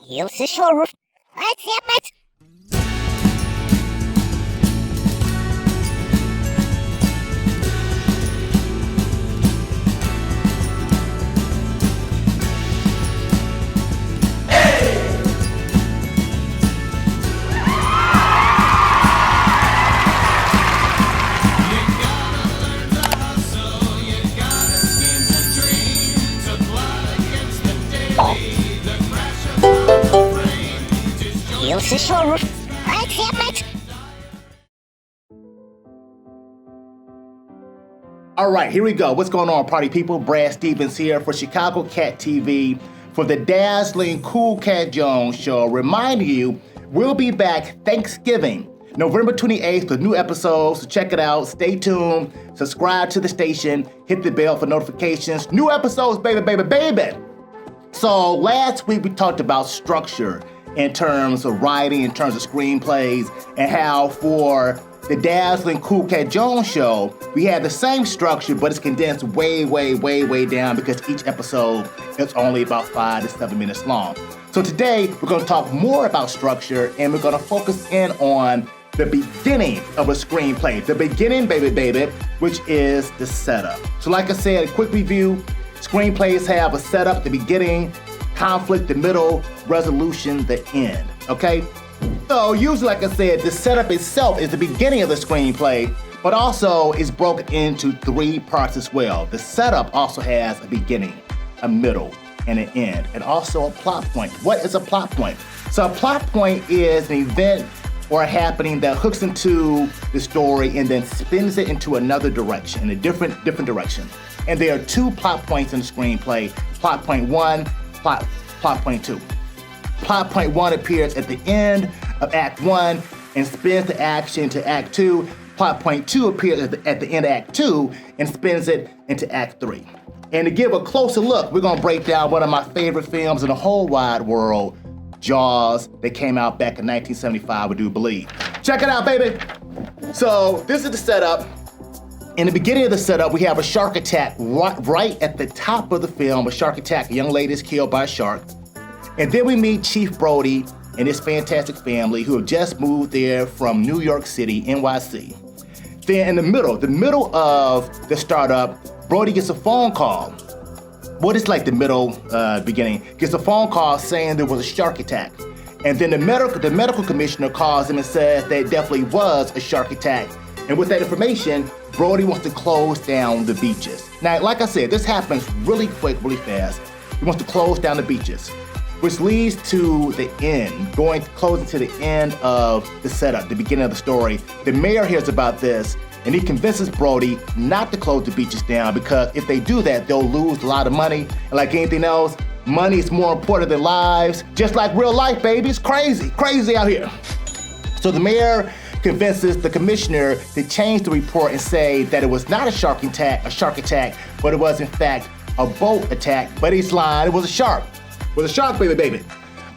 Heel ze short. Let's have it. Heel ze short. Let's have it. All right, here we go. What's going on, party people? Brad Stevens here for Chicago Cat TV for the Dazzling Cool Cat Jones show. Reminding you, we'll be back Thanksgiving, November 28th with new episodes. So check it out. Stay tuned. Subscribe to the station. Hit the bell for notifications. New episodes, baby, baby, baby. So last week we talked about structure in terms of writing, in terms of screenplays, and how for the Dazzling Cool Cat Jones show, we had the same structure, but it's condensed way, way, way, way down because each episode is only about 5 to 7 minutes long. So today, we're going to talk more about structure, and we're going to focus in on the beginning of a screenplay. The beginning, baby, baby, which is the setup. So like I said, a quick review. Screenplays have a setup, the beginning, conflict, the middle, resolution, the end, okay? So usually, like I said, the setup itself is the beginning of the screenplay, but also is broken into 3 parts as well. The setup also has a beginning, a middle, and an end, and also a plot point. What is a plot point? So a plot point is an event or a happening that hooks into the story and then spins it into another direction, in a different direction. And there are 2 plot points in the screenplay, plot point 1, plot point 2. Plot point 1 appears at the end of Act 1 and spins the action to Act 2. Plot point 2 appears at the end of Act 2 and spins it into Act 3. And to give a closer look, we're gonna break down one of my favorite films in the whole wide world, Jaws, that came out back in 1975, I do believe. Check it out, baby. So this is the setup. In the beginning of the setup, we have a shark attack right at the top of the film. A shark attack, a young lady is killed by a shark. And then we meet Chief Brody and his fantastic family who have just moved there from New York City, NYC. Then in the middle of the startup, Brody gets a phone call. What is like the middle, beginning, gets a phone call saying there was a shark attack. And then the medical commissioner calls him and says that it definitely was a shark attack. And with that information, Brody wants to close down the beaches. Now, like I said, this happens really quick, really fast. He wants to close down the beaches, which leads to the end, closing to the end of the setup, the beginning of the story. The mayor hears about this, and he convinces Brody not to close the beaches down because if they do that, they'll lose a lot of money. And like anything else, money is more important than lives. Just like real life, baby. It's crazy, crazy out here. So the mayor convinces the commissioner to change the report and say that it was not a shark attack, but it was in fact a boat attack. But he's lying, it was a shark. It was a shark, baby.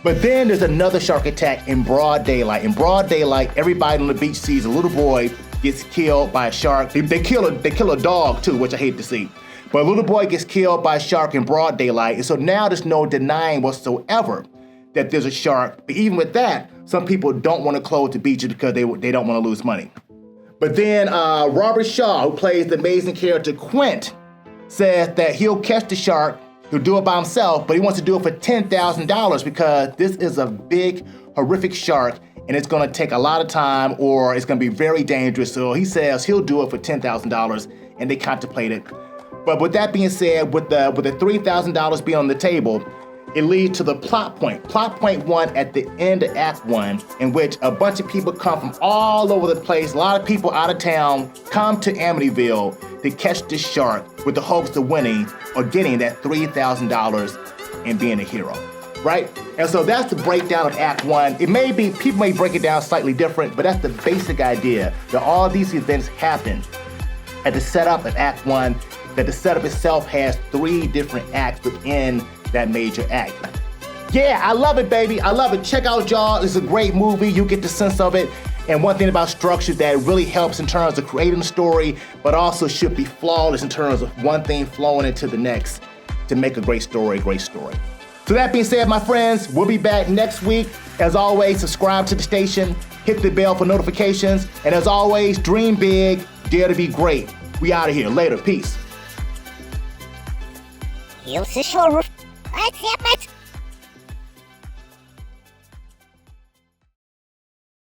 But then there's another shark attack in broad daylight. In broad daylight, everybody on the beach sees a little boy gets killed by a shark. They kill a dog too, which I hate to see. But a little boy gets killed by a shark in broad daylight. And so now there's no denying whatsoever that there's a shark. But even with that, some people don't want to close the beaches because they don't want to lose money. But then Robert Shaw, who plays the amazing character Quint, says that he'll catch the shark, he'll do it by himself, but he wants to do it for $10,000 because this is a big, horrific shark and it's gonna take a lot of time or it's gonna be very dangerous. So he says he'll do it for $10,000 and they contemplate it. But with that being said, with the $3,000 being on the table, it leads to the plot point. Plot point 1 at the end of Act 1, in which a bunch of people come from all over the place. A lot of people out of town come to Amityville to catch this shark with the hopes of winning or getting that $3,000 and being a hero, right? And so that's the breakdown of Act 1. It may be, people may break it down slightly different, but that's the basic idea, that all these events happen at the setup of Act 1, that the setup itself has 3 different acts within that major act. Yeah, I love it, baby. I love it. Check out Jaws. It's a great movie. You get the sense of it. And one thing about structure that really helps in terms of creating a story, but also should be flawless in terms of one thing flowing into the next to make a great story, So that being said, my friends, we'll be back next week. As always, subscribe to the station, hit the bell for notifications, and as always, dream big, dare to be great. We out of here. Later. Peace. Heels to shore. That's it.